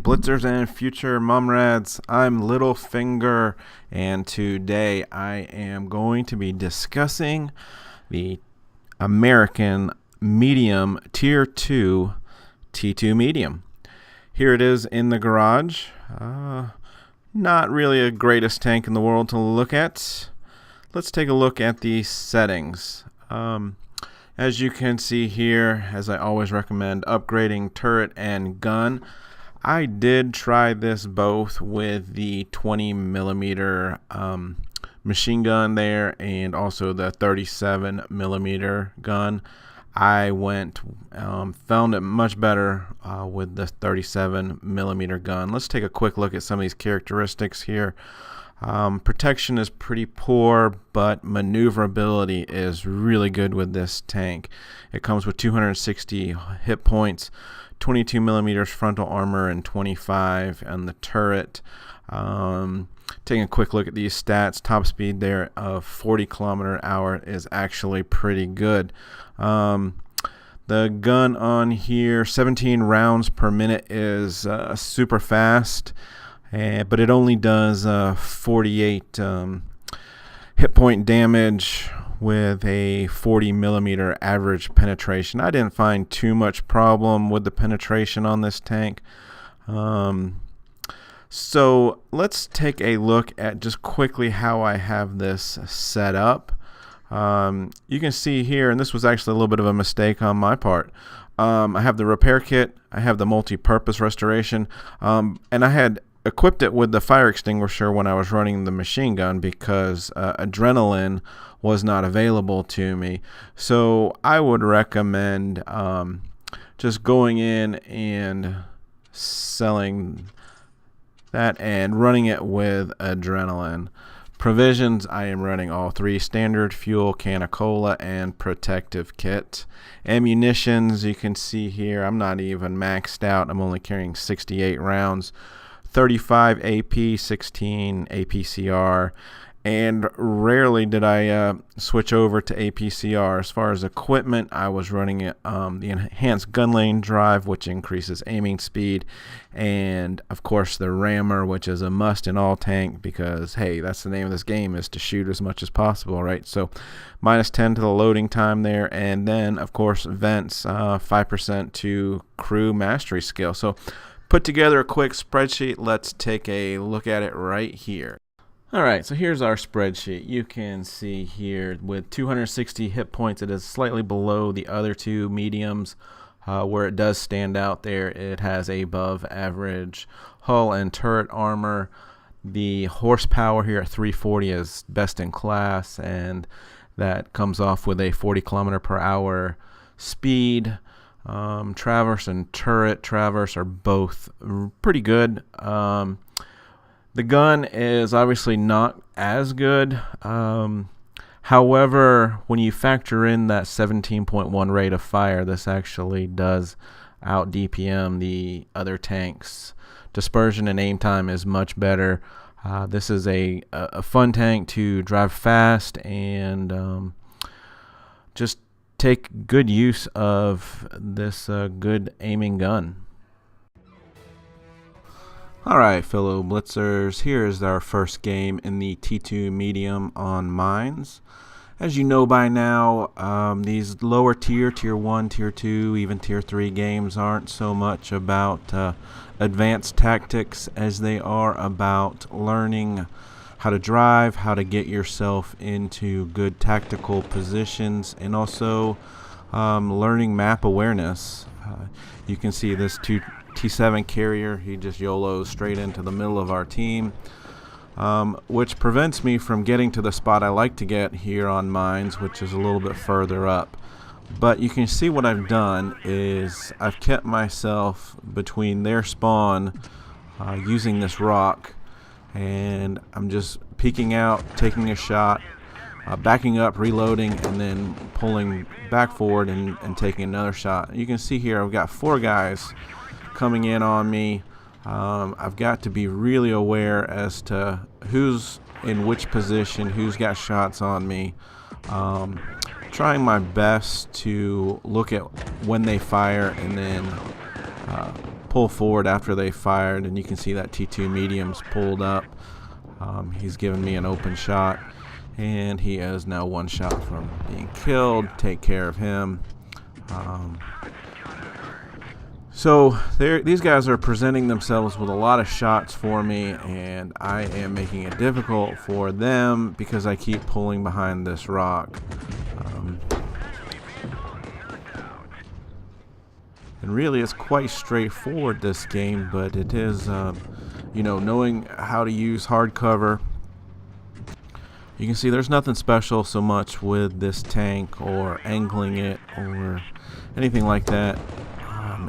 Blitzers and future mumrads, I'm Littlefinger, and today I am going to be discussing the American Medium Tier 2 T2 Medium. Here it is in the garage. Not really a greatest tank in the world to look at. Let's take a look at the settings. As you can see here, as I always recommend, upgrading turret and gun. I did try this both with the 20 millimeter machine gun there and also the 37 millimeter gun. I found it much better with the 37 millimeter gun. Let's take a quick look at some of these characteristics here. Protection is pretty poor, but maneuverability is really good with this tank. It comes with 260 hit points, 22 millimeters frontal armor, and 25 on the turret. Taking a quick look at these stats, top speed there of 40 km/h is actually pretty good. The gun on here, 17 rounds per minute, is super fast. But it only does 48 hit point damage with a 40 millimeter average penetration. I didn't find too much problem with the penetration on this tank. So let's take a look at just quickly how I have this set up. You can see here, and this was actually a little bit of a mistake on my part. I have the repair kit, I have the multi-purpose restoration, and I had equipped it with the fire extinguisher when I was running the machine gun because adrenaline was not available to me. So I would recommend just going in and selling that and running it with adrenaline. Provisions, I am running all three: standard, fuel, can of cola, and protective kit. Ammunitions, you can see here, I'm not even maxed out. I'm only carrying 68 rounds. 35 AP, 16 APCR, and rarely did I switch over to APCR. As far as equipment, I was running it, the enhanced gun lane drive, which increases aiming speed, and of course the rammer, which is a must in all tank because, hey, that's the name of this game, is to shoot as much as possible, right? So -10 to the loading time there, and then of course vents, 5% to crew mastery skill. So put together a quick spreadsheet. Let's take a look at it right here. Alright, so here's our spreadsheet. You can see here with 260 hit points, it is slightly below the other two mediums. Where it does stand out there, it has above average hull and turret armor. The horsepower here at 340 is best in class, and that comes off with a 40 km/h speed. Traverse and turret traverse are both pretty good. The gun is obviously not as good. However, when you factor in that 17.1 rate of fire, this actually does out DPM the other tanks. Dispersion and aim time is much better. This is a fun tank to drive fast and just take good use of this good aiming gun. Alright, fellow blitzers, here is our first game in the T2 medium on mines. As you know by now, these lower tier, tier 1, tier 2, even tier 3 games aren't so much about advanced tactics as they are about learning how to drive, how to get yourself into good tactical positions, and also learning map awareness. You can see this T7 carrier, he just YOLOs straight into the middle of our team, which prevents me from getting to the spot I like to get here on mines, which is a little bit further up. But you can see what I've done is I've kept myself between their spawn using this rock, and I'm just peeking out, taking a shot, backing up, reloading, and then pulling back forward and taking another shot. You can see here I've got 4 guys coming in on me. I've got to be really aware as to who's in which position, who's got shots on me. Trying my best to look at when they fire and then pull forward after they fired, and you can see that T2 medium's pulled up. He's given me an open shot, and he is now one shot from being killed. Take care of him. So these guys are presenting themselves with a lot of shots for me, and I am making it difficult for them because I keep pulling behind this rock. And really, it's quite straightforward, this game, but it is, you know, knowing how to use hard cover. You can see there's nothing special so much with this tank or angling it or anything like that.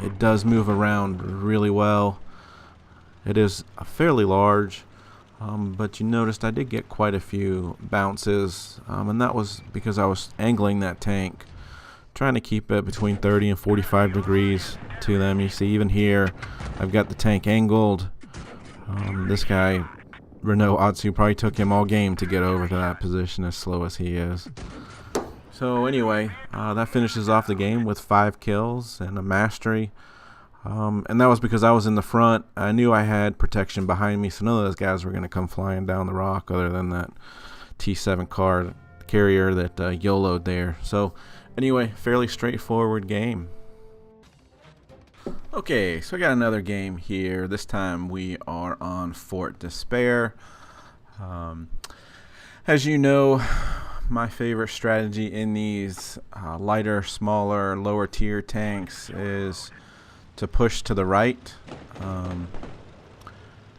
It does move around really well. It is fairly large, but you noticed I did get quite a few bounces, and that was because I was angling that tank, trying to keep it between 30 and 45 degrees to them. You see, even here, I've got the tank angled. This guy, Renault Atsu, probably took him all game to get over to that position, as slow as he is. So anyway, that finishes off the game with 5 kills and a mastery. And that was because I was in the front. I knew I had protection behind me, so none of those guys were going to come flying down the rock other than that T7 car carrier that YOLO'd there. So anyway, fairly straightforward game. Okay, so I got another game here. This time we are on Fort Despair. As you know, my favorite strategy in these lighter, smaller, lower tier tanks is to push to the right.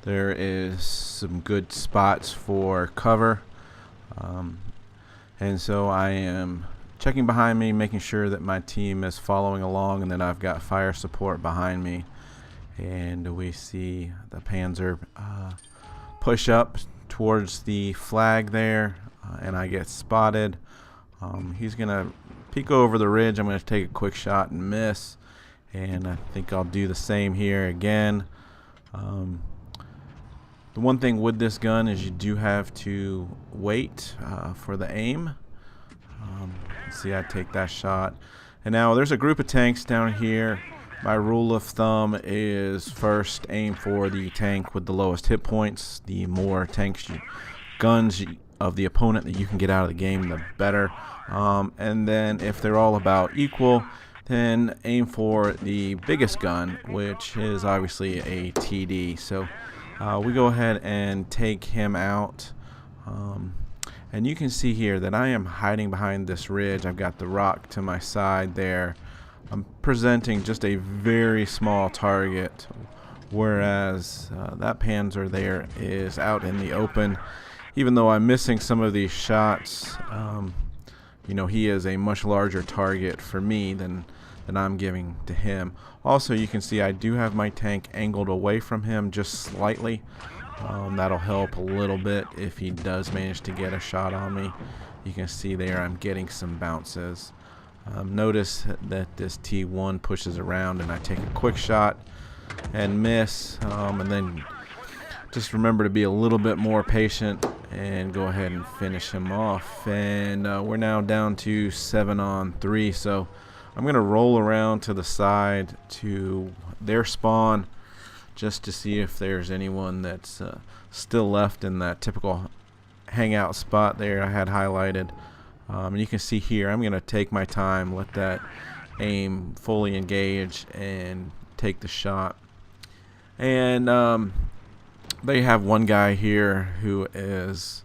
There is some good spots for cover, and so I am checking behind me, making sure that my team is following along and that I've got fire support behind me. And we see the Panzer push up towards the flag there, and I get spotted. He's gonna peek over the ridge. I'm gonna take a quick shot and miss, and I think I'll do the same here again. The one thing with this gun is you do have to wait for the aim. See, I take that shot, and now there's a group of tanks down here. My rule of thumb is first aim for the tank with the lowest hit points. The more guns of the opponent that you can get out of the game, the better. And then if they're all about equal, then aim for the biggest gun, which is obviously a TD. So we go ahead and take him out. And you can see here that I am hiding behind this ridge. I've got the rock to my side there. I'm presenting just a very small target, whereas that Panzer there is out in the open. Even though I'm missing some of these shots, you know, he is a much larger target for me than I'm giving to him. Also, you can see I do have my tank angled away from him just slightly. That'll help a little bit if he does manage to get a shot on me. You can see there I'm getting some bounces. Notice that this T1 pushes around and I take a quick shot and miss, and then just remember to be a little bit more patient and go ahead and finish him off. And we're now down to 7-on-3, so I'm gonna roll around to the side to their spawn just to see if there's anyone that's still left in that typical hangout spot there I had highlighted. And you can see here I'm gonna take my time, let that aim fully engage and take the shot. And they have one guy here who is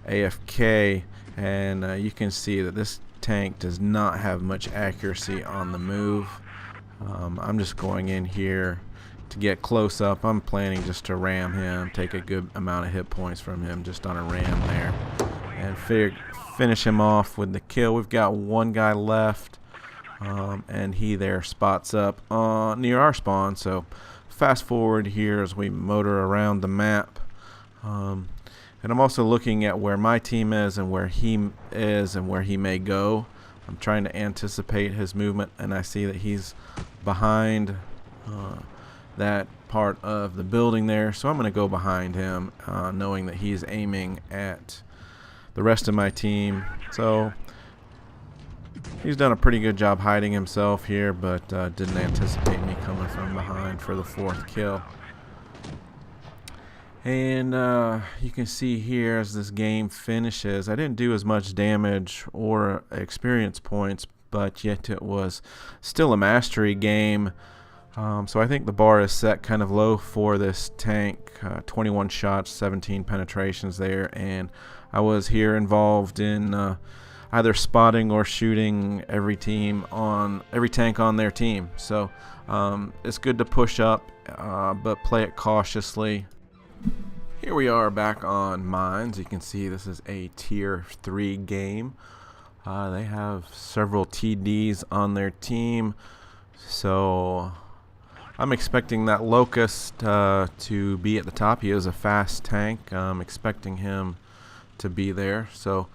AFK, and you can see that this tank does not have much accuracy on the move. I'm just going in here to get close up. I'm planning just to ram him, take a good amount of hit points from him just on a ram there, and finish him off with the kill. We've got one guy left, and he there spots up near our spawn. So fast forward here as we motor around the map, and I'm also looking at where my team is and where he is and where he may go. I'm trying to anticipate his movement, and I see that he's behind that part of the building there, so I'm going to go behind him, knowing that he's aiming at the rest of my team. So He's done a pretty good job hiding himself here, but didn't anticipate me coming from behind for the 4th kill. And you can see here as this game finishes, I didn't do as much damage or experience points, but yet it was still a mastery game. So I think the bar is set kind of low for this tank. 21 shots, 17 penetrations there, and I was here involved in either spotting or shooting every tank on their team. So it's good to push up, but play it cautiously. Here we are back on mines. You can see this is a tier 3 game. They have several TDs on their team, so I'm expecting that Locust to be at the top. He is a fast tank. I'm expecting him to be there. So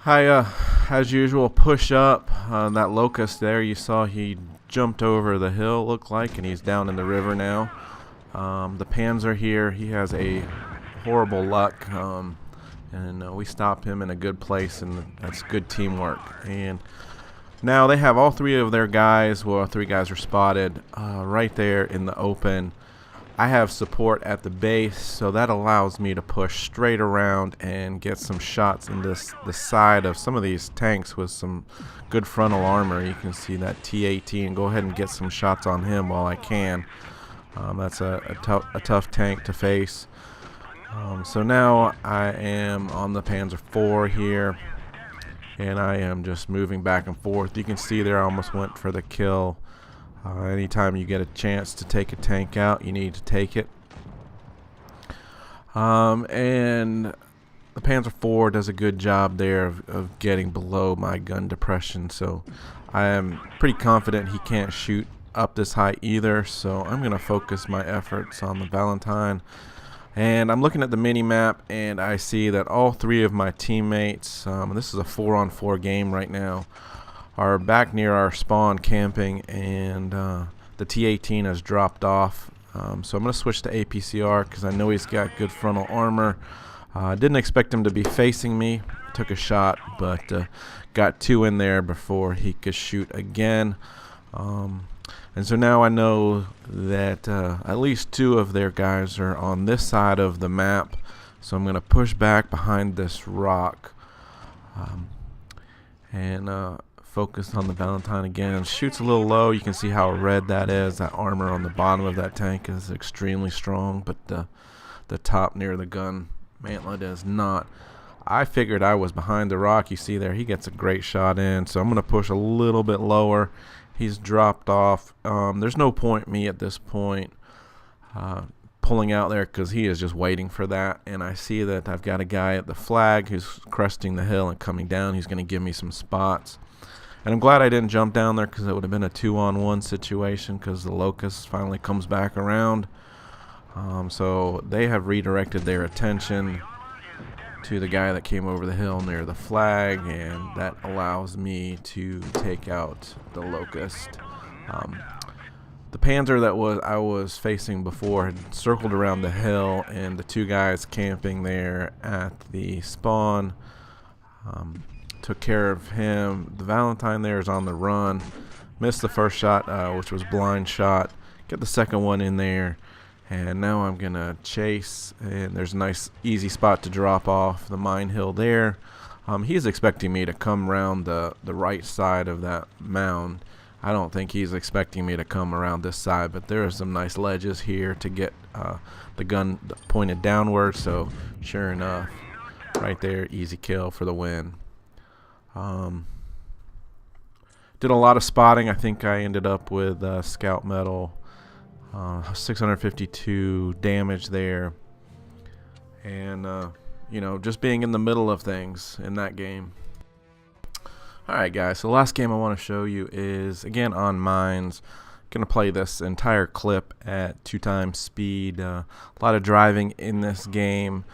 I, as usual, push up. That Locust there, you saw he jumped over the hill, looked like, and he's down in the river now. The Panzer here, he has a horrible luck, and we stopped him in a good place, and that's good teamwork. And now they have all 3 of their guys, well, 3 guys are spotted right there in the open. I have support at the base, so that allows me to push straight around and get some shots in the side of some of these tanks with some good frontal armor. You can see that T-18. Go ahead and get some shots on him while I can. That's a tough tank to face. So now I am on the Panzer IV here, and I am just moving back and forth. You can see there I almost went for the kill. Anytime you get a chance to take a tank out, you need to take it. And the Panzer IV does a good job there of getting below my gun depression, so I am pretty confident he can't shoot up this high either, so I'm going to focus my efforts on the Valentine. And I'm looking at the mini-map, and I see that all 3 of my teammates, this is a 4-on-4 game right now, are back near our spawn camping, and the T-18 has dropped off. So I'm going to switch to APCR because I know he's got good frontal armor. Didn't expect him to be facing me. Took a shot, but got 2 in there before he could shoot again. And so now I know that at least 2 of their guys are on this side of the map. So I'm going to push back behind this rock and focus on the Valentine again. Shoots a little low. You can see how red that is. That armor on the bottom of that tank is extremely strong, but the top near the gun mantlet is not. I figured I was behind the rock. You see there, he gets a great shot in. So I'm going to push a little bit lower. He's dropped off. There's no point me at this point pulling out there because he is just waiting for that. And I see that I've got a guy at the flag who's cresting the hill and coming down. He's going to give me some spots. And I'm glad I didn't jump down there because it would have been a 2-on-1 situation because the Locust finally comes back around. So they have redirected their attention to the guy that came over the hill near the flag, and that allows me to take out the Locust. The Panzer that I was facing before had circled around the hill, and the 2 guys camping there at the spawn took care of him. The Valentine there is on the run. Missed the first shot, which was blind shot. Get the second one in there. And now I'm going to chase, and there's a nice easy spot to drop off the mine hill there. He's expecting me to come around the right side of that mound. I don't think he's expecting me to come around this side, but there are some nice ledges here to get the gun pointed downward. So sure enough, right there, easy kill for the win. Did a lot of spotting. I think I ended up with scout medal. 652 damage there, and you know, just being in the middle of things in that game. Alright guys, so the last game I want to show you is again on mines. Gonna play this entire clip at 2x speed. A lot of driving in this game.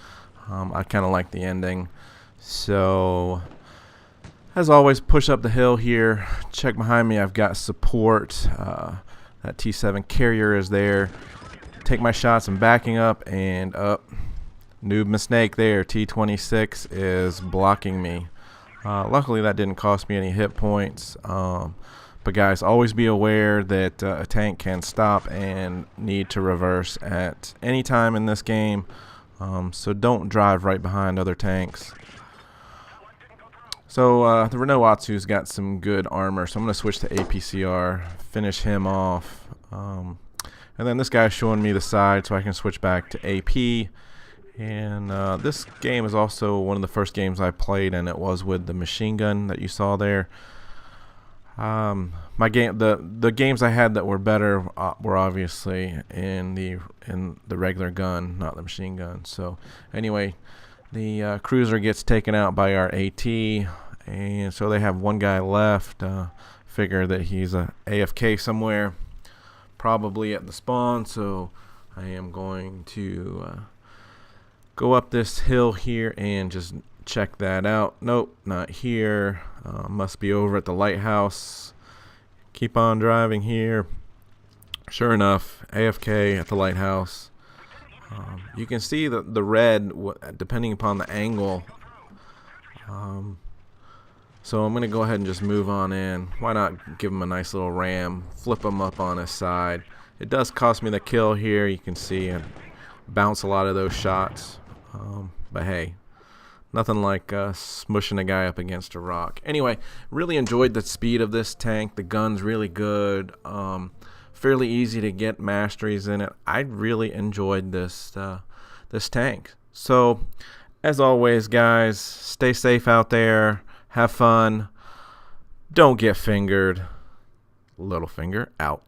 I kind of like the ending. So as always, push up the hill here. Check behind me, I've got support. That T7 carrier is there. Take my shots. I'm backing up and up. Noob mistake there. T26 is blocking me. Luckily, that didn't cost me any hit points. But guys, always be aware that a tank can stop and need to reverse at any time in this game. So don't drive right behind other tanks. So the Renault Atsu's got some good armor, so I'm going to switch to APCR, finish him off. And then this guy's showing me the side, so I can switch back to AP. And this game is also one of the first games I played, and it was with the machine gun that you saw there. The games I had that were better were obviously in the regular gun, not the machine gun. So anyway, the cruiser gets taken out by our AT, and so they have one guy left. Figure that he's a AFK somewhere, probably at the spawn. So I am going to go up this hill here and just check that out. Nope, not here. Must be over at the lighthouse. Keep on driving here. Sure enough, AFK at the lighthouse. You can see the red depending upon the angle. So I'm going to go ahead and just move on in. Why not give him a nice little ram, flip him up on his side. It does cost me the kill here. You can see and bounce a lot of those shots. But hey, nothing like smushing a guy up against a rock. Anyway, really enjoyed the speed of this tank. The gun's really good. Fairly easy to get masteries in it. I really enjoyed this tank. So, as always, guys, stay safe out there. Have fun. Don't get fingered. Littlefinger out.